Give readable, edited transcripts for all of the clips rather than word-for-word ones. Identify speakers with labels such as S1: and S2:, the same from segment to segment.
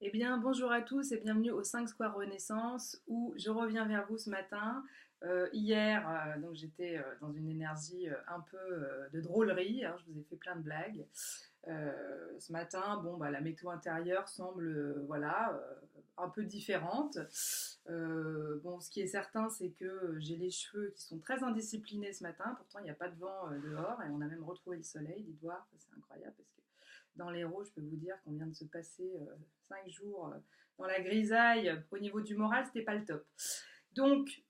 S1: Eh bien, bonjour à tous et bienvenue au 5 Square Renaissance où je reviens vers vous ce matin. Hier, donc j'étais dans une énergie un peu de drôlerie, hein, je vous ai fait plein de blagues. Ce matin, bon, bah, la météo intérieure semble voilà, un peu différente. Bon, ce qui est certain, c'est que j'ai les cheveux qui sont très indisciplinés ce matin. Pourtant, il n'y a pas de vent dehors et on a même retrouvé le soleil, dites voir, c'est incroyable parce que dans l'Hérault, je peux vous dire qu'on vient de se passer 5 jours dans la grisaille. Au niveau du moral, c'était pas le top. Donc,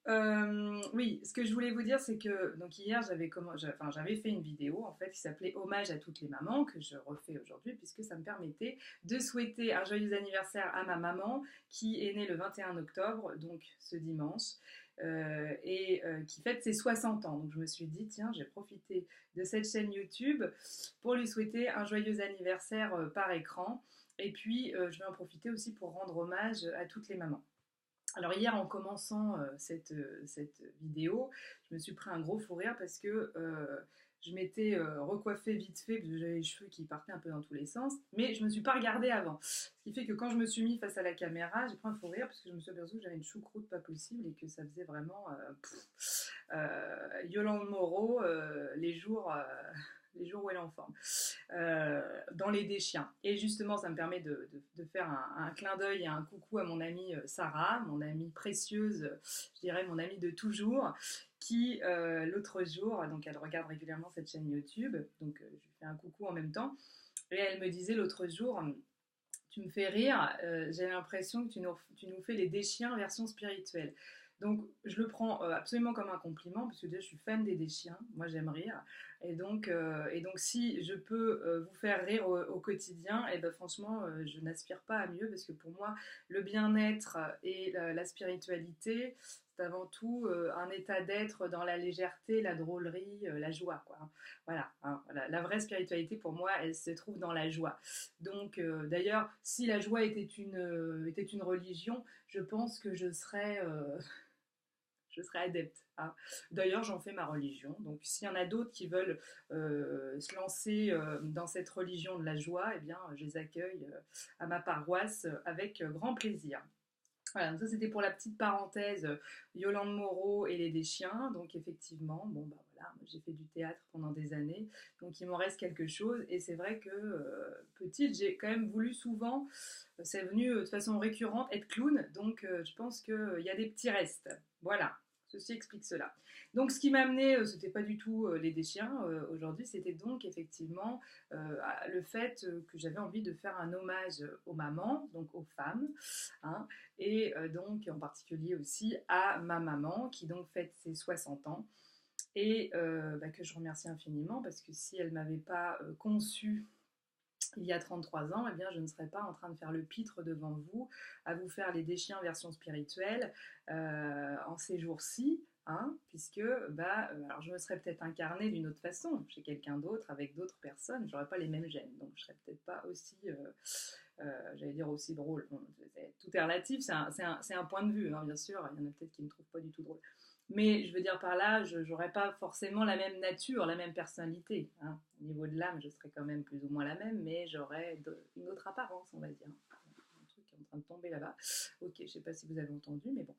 S1: oui, ce que je voulais vous dire, c'est que donc hier, j'avais fait une vidéo en fait qui s'appelait Hommage à toutes les mamans, que je refais aujourd'hui, puisque ça me permettait de souhaiter un joyeux anniversaire à ma maman, qui est née le 21 octobre, donc ce dimanche, qui fête ses 60 ans. Donc, je me suis dit, tiens, j'ai profité de cette chaîne YouTube pour lui souhaiter un joyeux anniversaire par écran. Et puis, je vais en profiter aussi pour rendre hommage à toutes les mamans. Alors hier, en commençant cette vidéo, je me suis pris un gros fou rire parce que je m'étais recoiffée vite fait, parce que j'avais les cheveux qui partaient un peu dans tous les sens, mais je ne me suis pas regardée avant. Ce qui fait que quand je me suis mis face à la caméra, j'ai pris un fou rire parce que je me suis aperçue que j'avais une choucroute pas possible et que ça faisait vraiment Yolande Moreau les jours où elle est en forme, dans les déchiens. Et justement, ça me permet de faire un clin d'œil et un coucou à mon amie Sarah, mon amie précieuse, je dirais mon amie de toujours, qui l'autre jour, donc elle regarde régulièrement cette chaîne YouTube, donc je lui fais un coucou en même temps, et elle me disait l'autre jour, tu me fais rire, j'ai l'impression que tu nous fais les déchiens version spirituelle. Donc je le prends absolument comme un compliment, parce que déjà je suis fan des déchiens, moi j'aime rire. Et donc si je peux vous faire rire au quotidien, et ben franchement je n'aspire pas à mieux, parce que pour moi le bien-être et la spiritualité, c'est avant tout un état d'être dans la légèreté, la drôlerie, la joie, quoi. Voilà, hein, voilà. La vraie spiritualité pour moi, elle se trouve dans la joie. Donc, d'ailleurs, si la joie était une religion, je pense que je serais adepte, hein. D'ailleurs, j'en fais ma religion. Donc, s'il y en a d'autres qui veulent se lancer dans cette religion de la joie, eh bien, je les accueille à ma paroisse avec grand plaisir. Voilà, donc ça c'était pour la petite parenthèse Yolande Moreau et les Deschiens. Donc effectivement, bon bah voilà, j'ai fait du théâtre pendant des années, donc il m'en reste quelque chose. Et c'est vrai que petite, j'ai quand même voulu souvent, c'est venu de façon récurrente, être clown. Donc je pense qu'il y a des petits restes. Voilà. Ceci explique cela. Donc, ce qui m'a amené, c'était pas du tout les déchiens aujourd'hui, c'était donc effectivement le fait que j'avais envie de faire un hommage aux mamans, donc aux femmes, hein, et donc en particulier aussi à ma maman qui donc fête ses 60 ans et bah, que je remercie infiniment parce que si elle ne m'avait pas conçue il y a 33 ans, eh bien, je ne serais pas en train de faire le pitre devant vous, à vous faire les déchiens version spirituelle en ces jours-ci, hein, puisque bah, alors je me serais peut-être incarnée d'une autre façon, chez quelqu'un d'autre, avec d'autres personnes, j'aurais pas les mêmes gènes, donc je serais peut-être pas aussi j'allais dire aussi drôle. Bon, tout est relatif, c'est un point de vue, hein, bien sûr. Il y en a peut-être qui ne me trouvent pas du tout drôle. Mais je veux dire par là, je n'aurais pas forcément la même nature, la même personnalité, hein. Au niveau de l'âme, je serais quand même plus ou moins la même, mais j'aurais une autre apparence, on va dire. Un truc qui est en train de tomber là-bas. Ok, je ne sais pas si vous avez entendu, mais bon,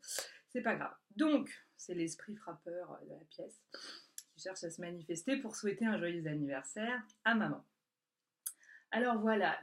S1: c'est pas grave. Donc, c'est l'esprit frappeur de la pièce qui cherche à se manifester pour souhaiter un joyeux anniversaire à maman. Alors voilà,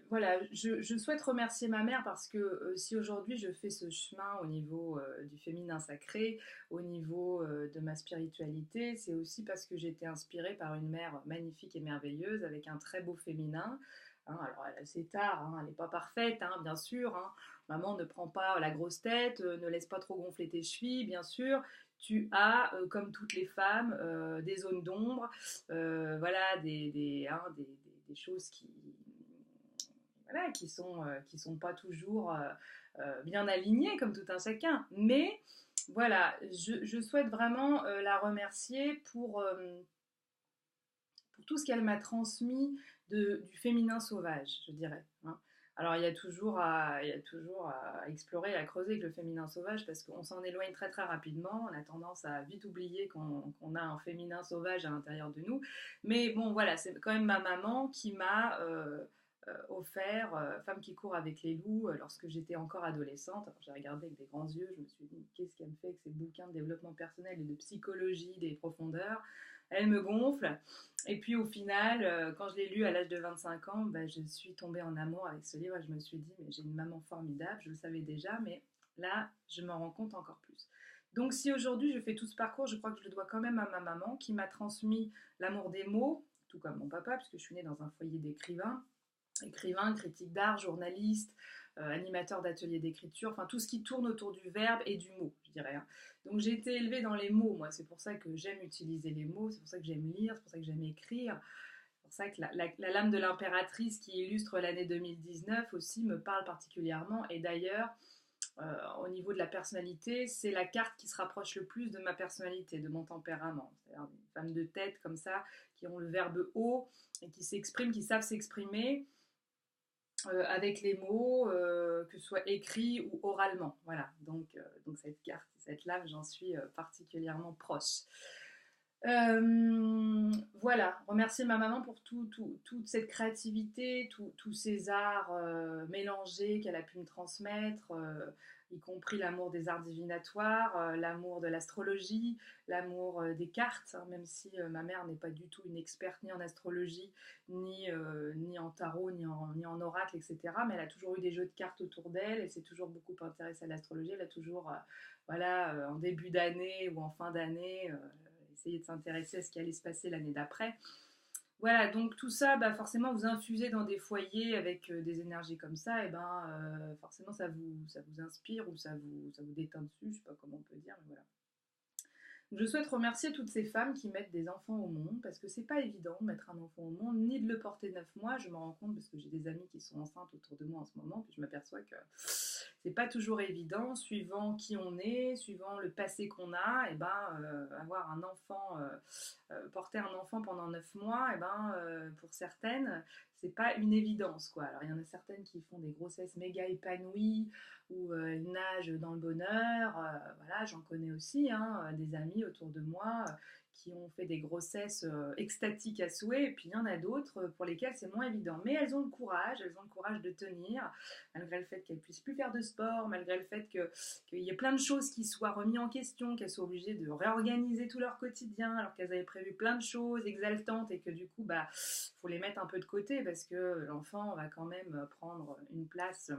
S1: voilà, je souhaite remercier ma mère parce que si aujourd'hui je fais ce chemin au niveau du féminin sacré, au niveau de ma spiritualité, c'est aussi parce que j'ai été inspirée par une mère magnifique et merveilleuse avec un très beau féminin. Hein, alors c'est tard, hein, elle n'est pas parfaite, hein, bien sûr, hein. Maman, ne prend pas la grosse tête, ne laisse pas trop gonfler tes chevilles, bien sûr. Tu as, comme toutes les femmes, des zones d'ombre, voilà, des choses voilà, qui sont pas toujours bien alignées comme tout un chacun. Mais voilà, je souhaite vraiment la remercier pour tout ce qu'elle m'a transmis du féminin sauvage, je dirais, hein. Alors il y a toujours à explorer, à creuser avec le féminin sauvage parce qu'on s'en éloigne très très rapidement. On a tendance à vite oublier qu'on a un féminin sauvage à l'intérieur de nous. Mais bon, voilà, c'est quand même ma maman qui m'a offert Femme qui court avec les loups lorsque j'étais encore adolescente. Alors, j'ai regardé avec des grands yeux, je me suis dit qu'est-ce qu'elle me fait avec ces bouquins de développement personnel et de psychologie des profondeurs. Elle me gonfle. Et puis au final, quand je l'ai lu à l'âge de 25 ans, bah, je suis tombée en amour avec ce livre et je me suis dit mais j'ai une maman formidable, je le savais déjà, mais là je m'en rends compte encore plus. Donc si aujourd'hui je fais tout ce parcours, je crois que je le dois quand même à ma maman qui m'a transmis l'amour des mots, tout comme mon papa, puisque je suis née dans un foyer d'écrivains, critique d'art, journaliste, animateur d'ateliers d'écriture, enfin tout ce qui tourne autour du verbe et du mot, je dirais. Hein. Donc j'ai été élevée dans les mots, moi, c'est pour ça que j'aime utiliser les mots, c'est pour ça que j'aime lire, c'est pour ça que j'aime écrire. C'est pour ça que la lame de l'impératrice qui illustre l'année 2019 aussi me parle particulièrement. Et d'ailleurs, au niveau de la personnalité, c'est la carte qui se rapproche le plus de ma personnalité, de mon tempérament. C'est-à-dire des femmes de tête comme ça, qui ont le verbe haut et qui s'expriment, qui savent s'exprimer avec les mots, que ce soit écrit ou oralement. Voilà, donc cette carte, cette lame, j'en suis particulièrement proche. Voilà, remercier ma maman pour toute cette créativité, tous ces arts mélangés qu'elle a pu me transmettre, y compris l'amour des arts divinatoires, l'amour de l'astrologie, l'amour des cartes, hein, même si ma mère n'est pas du tout une experte ni en astrologie, ni en tarot, ni en oracle, etc. Mais elle a toujours eu des jeux de cartes autour d'elle, elle s'est toujours beaucoup intéressée à l'astrologie, elle a toujours, voilà, en début d'année ou en fin d'année, essayer de s'intéresser à ce qui allait se passer l'année d'après. Voilà, donc tout ça, bah, forcément, vous infusez dans des foyers avec des énergies comme ça, et ben forcément, ça vous inspire ou ça vous déteint dessus, je sais pas comment on peut dire, mais voilà. Je souhaite remercier toutes ces femmes qui mettent des enfants au monde, parce que c'est pas évident de mettre un enfant au monde, ni de le porter 9 mois. Je me rends compte parce que j'ai des amies qui sont enceintes autour de moi en ce moment, puis je m'aperçois que c'est pas toujours évident, suivant qui on est, suivant le passé qu'on a, et ben avoir un enfant, porter un enfant pendant 9 mois, et ben pour certaines, c'est pas une évidence quoi. Alors il y en a certaines qui font des grossesses méga épanouies où ils nagent dans le bonheur. Voilà, j'en connais aussi hein, des amis autour de moi qui ont fait des grossesses extatiques à souhait, et puis il y en a d'autres pour lesquelles c'est moins évident. Mais elles ont le courage de tenir, malgré le fait qu'elles puissent plus faire de sport, malgré le fait qu'il y ait plein de choses qui soient remises en question, qu'elles soient obligées de réorganiser tout leur quotidien, alors qu'elles avaient prévu plein de choses exaltantes, et que du coup, bah, faut les mettre un peu de côté, parce que l'enfant va quand même prendre une place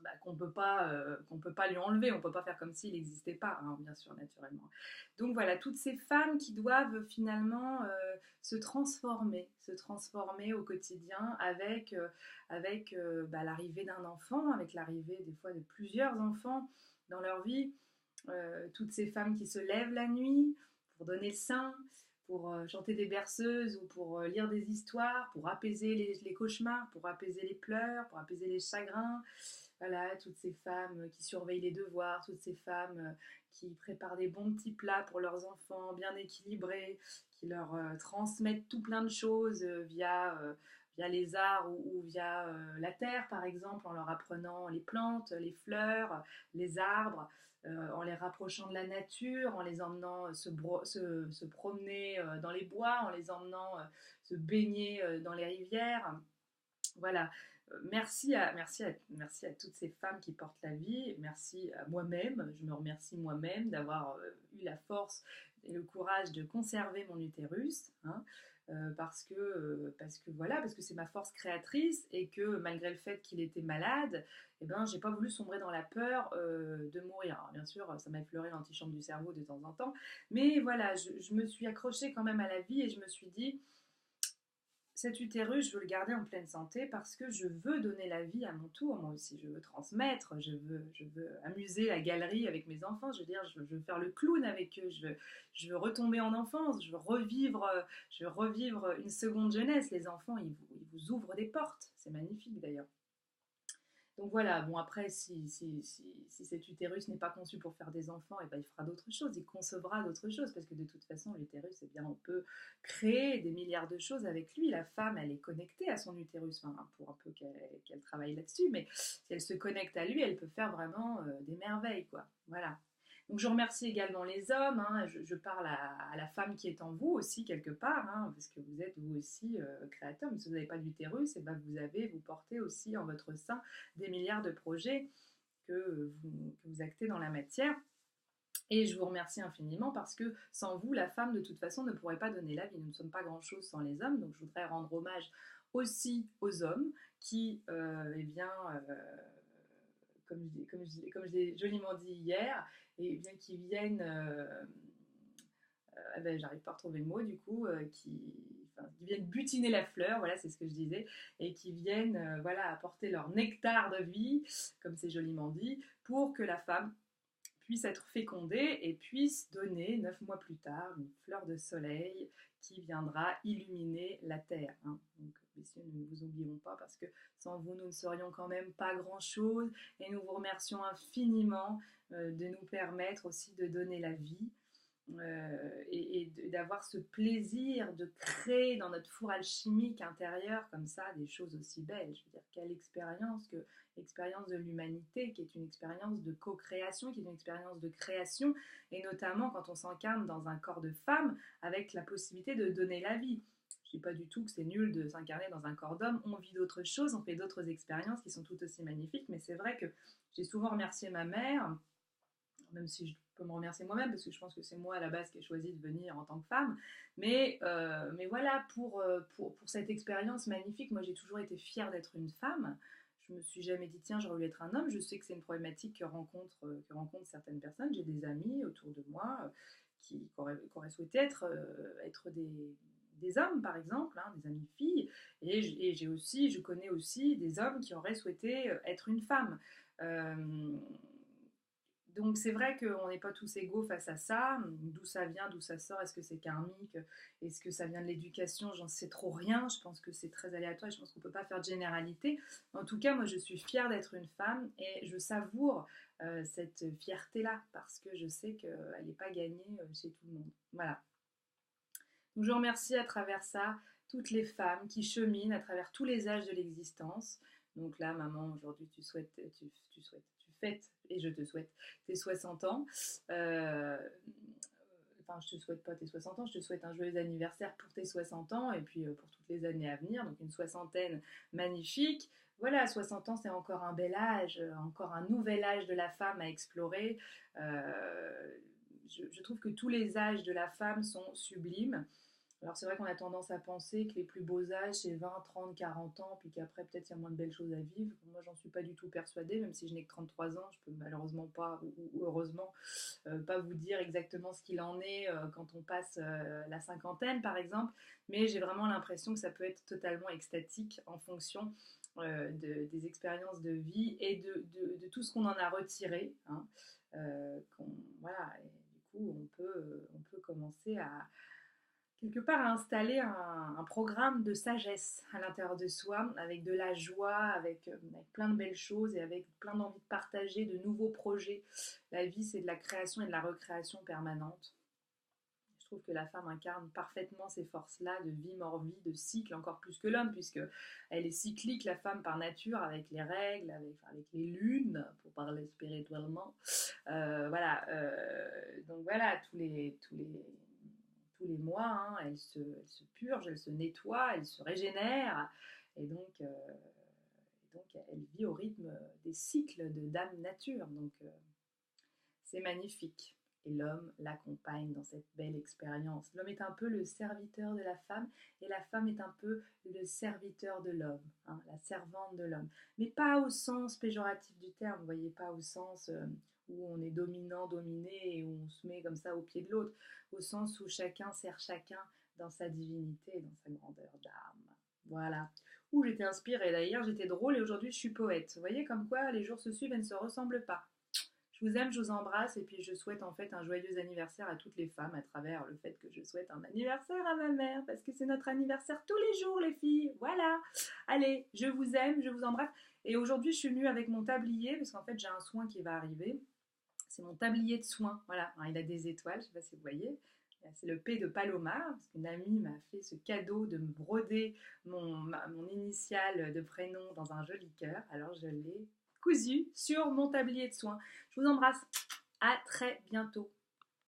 S1: bah, qu'on peut pas lui enlever, on peut pas faire comme s'il n'existait pas, hein, bien sûr, naturellement. Donc voilà, toutes ces femmes qui doivent finalement se transformer au quotidien avec bah, l'arrivée d'un enfant, avec l'arrivée des fois de plusieurs enfants dans leur vie, toutes ces femmes qui se lèvent la nuit pour donner le sein, pour chanter des berceuses ou pour lire des histoires, pour apaiser les cauchemars, pour apaiser les pleurs, pour apaiser les chagrins. Voilà, toutes ces femmes qui surveillent les devoirs, toutes ces femmes qui préparent des bons petits plats pour leurs enfants, bien équilibrés, qui leur transmettent tout plein de choses via les arts ou via la terre, par exemple, en leur apprenant les plantes, les fleurs, les arbres, en les rapprochant de la nature, en les emmenant se promener dans les bois, en les emmenant se baigner dans les rivières. Voilà. Merci à toutes ces femmes qui portent la vie. Merci à moi-même. Je me remercie moi-même d'avoir eu la force et le courage de conserver mon utérus. Hein, parce que c'est ma force créatrice et que malgré le fait qu'il était malade, eh ben, j'ai pas voulu sombrer dans la peur de mourir. Alors, bien sûr, ça m'a effleuré l'antichambre du cerveau de temps en temps. Mais voilà, je me suis accrochée quand même à la vie et je me suis dit cet utérus, je veux le garder en pleine santé parce que je veux donner la vie à mon tour, moi aussi. Je veux transmettre, je veux amuser la galerie avec mes enfants. Je veux dire, je veux faire le clown avec eux. Je veux retomber en enfance. Je veux revivre une seconde jeunesse. Les enfants, ils vous ouvrent des portes. C'est magnifique d'ailleurs. Donc voilà, bon après, si cet utérus n'est pas conçu pour faire des enfants, et ben, il fera d'autres choses, il concevra d'autres choses, parce que de toute façon, l'utérus, eh bien, on peut créer des milliards de choses avec lui. La femme, elle est connectée à son utérus, enfin, pour un peu qu'elle travaille là-dessus, mais si elle se connecte à lui, elle peut faire vraiment des merveilles, quoi. Voilà. Donc je remercie également les hommes, hein, je parle à la femme qui est en vous aussi quelque part, hein, parce que vous êtes vous aussi créateur, mais si vous n'avez pas d'utérus, et ben vous portez aussi en votre sein des milliards de projets que vous actez dans la matière. Et je vous remercie infiniment parce que sans vous, la femme, de toute façon, ne pourrait pas donner la vie. Nous ne sommes pas grand-chose sans les hommes. Donc je voudrais rendre hommage aussi aux hommes qui, eh bien, comme je l'ai joliment dit hier, et bien qui viennent, ben, j'arrive pas à retrouver le mot du coup, qui viennent butiner la fleur, voilà, c'est ce que je disais, et qui viennent, voilà, apporter leur nectar de vie, comme c'est joliment dit, pour que la femme puisse être fécondée et puisse donner 9 mois plus tard une fleur de soleil qui viendra illuminer la terre, hein. Donc, messieurs, nous ne vous oublierons pas parce que sans vous, nous ne serions quand même pas grand-chose et nous vous remercions infiniment de nous permettre aussi de donner la vie et d'avoir ce plaisir de créer dans notre four alchimique intérieur comme ça des choses aussi belles. Je veux dire, quelle expérience que l'expérience de l'humanité, qui est une expérience de co-création, qui est une expérience de création, et notamment quand on s'incarne dans un corps de femme avec la possibilité de donner la vie. Je ne dis pas du tout que c'est nul de s'incarner dans un corps d'homme, on vit d'autres choses, on fait d'autres expériences qui sont tout aussi magnifiques, mais c'est vrai que j'ai souvent remercié ma mère, même si je peux me remercier moi-même, parce que je pense que c'est moi à la base qui ai choisi de venir en tant que femme. Mais voilà, pour cette expérience magnifique, moi j'ai toujours été fière d'être une femme. Je me suis jamais dit, tiens, j'aurais voulu être un homme. Je sais que c'est une problématique que rencontrent certaines personnes. J'ai des amis autour de moi qui auraient souhaité être des hommes, par exemple, hein, des amis filles. Et je connais aussi des hommes qui auraient souhaité être une femme. Euh, donc c'est vrai qu'on n'est pas tous égaux face à ça. D'où ça vient, d'où ça sort, est-ce que c'est karmique, est-ce que ça vient de l'éducation, j'en sais trop rien. Je pense que c'est très aléatoire, je pense qu'on ne peut pas faire de généralité. En tout cas, moi je suis fière d'être une femme et je savoure cette fierté-là parce que je sais qu'elle n'est pas gagnée chez tout le monde. Voilà. Donc je remercie à travers ça toutes les femmes qui cheminent à travers tous les âges de l'existence. Donc là, maman, aujourd'hui, tu fêtes, et je te souhaite tes 60 ans. Euh, enfin, je te souhaite pas tes 60 ans, je te souhaite un joyeux anniversaire pour tes 60 ans et puis pour toutes les années à venir. Donc une soixantaine magnifique. Voilà, 60 ans, c'est encore un bel âge, encore un nouvel âge de la femme à explorer. Je trouve que tous les âges de la femme sont sublimes. Alors c'est vrai qu'on a tendance à penser que les plus beaux âges c'est 20, 30, 40 ans, puis qu'après peut-être il y a moins de belles choses à vivre. Moi j'en suis pas du tout persuadée, même si je n'ai que 33 ans, je peux malheureusement pas, ou heureusement, pas vous dire exactement ce qu'il en est quand on passe la cinquantaine par exemple, mais j'ai vraiment l'impression que ça peut être totalement extatique en fonction des expériences de vie et de tout ce qu'on en a retiré, hein, voilà, et du coup on peut commencer à quelque part à installer un programme de sagesse à l'intérieur de soi, avec de la joie, avec plein de belles choses et avec plein d'envie de partager de nouveaux projets. La vie, c'est de la création et de la recréation permanente. Je trouve que la femme incarne parfaitement ces forces-là de vie, mort-vie, de cycle, encore plus que l'homme, puisque elle est cyclique, la femme par nature, avec les règles, avec les lunes, pour parler spirituellement. Voilà. Donc voilà, tous les mois, hein, elle se purge, elle se nettoie, elle se régénère, et donc elle vit au rythme des cycles de Dame Nature. Donc c'est magnifique. Et l'homme l'accompagne dans cette belle expérience. L'homme est un peu le serviteur de la femme et la femme est un peu le serviteur de l'homme, hein, la servante de l'homme. Mais pas au sens péjoratif du terme, vous voyez, pas au sens où on est dominant, dominé et où on se met comme ça au pied de l'autre, au sens où chacun sert chacun dans sa divinité et dans sa grandeur d'âme. Voilà. Où j'étais inspirée. D'ailleurs, j'étais drôle et aujourd'hui, je suis poète. Vous voyez comme quoi les jours se suivent et ne se ressemblent pas. Je vous aime, je vous embrasse et puis je souhaite en fait un joyeux anniversaire à toutes les femmes à travers le fait que je souhaite un anniversaire à ma mère parce que c'est notre anniversaire tous les jours les filles. Voilà. Allez, je vous aime, je vous embrasse. Et aujourd'hui, je suis venue avec mon tablier parce qu'en fait, j'ai un soin qui va arriver. C'est mon tablier de soins. Voilà, alors, il a des étoiles, je ne sais pas si vous voyez. C'est le P de Palomar, parce qu'une amie m'a fait ce cadeau de me broder mon initiale de prénom dans un joli cœur. Alors je l'ai cousu sur mon tablier de soins. Je vous embrasse. À très bientôt.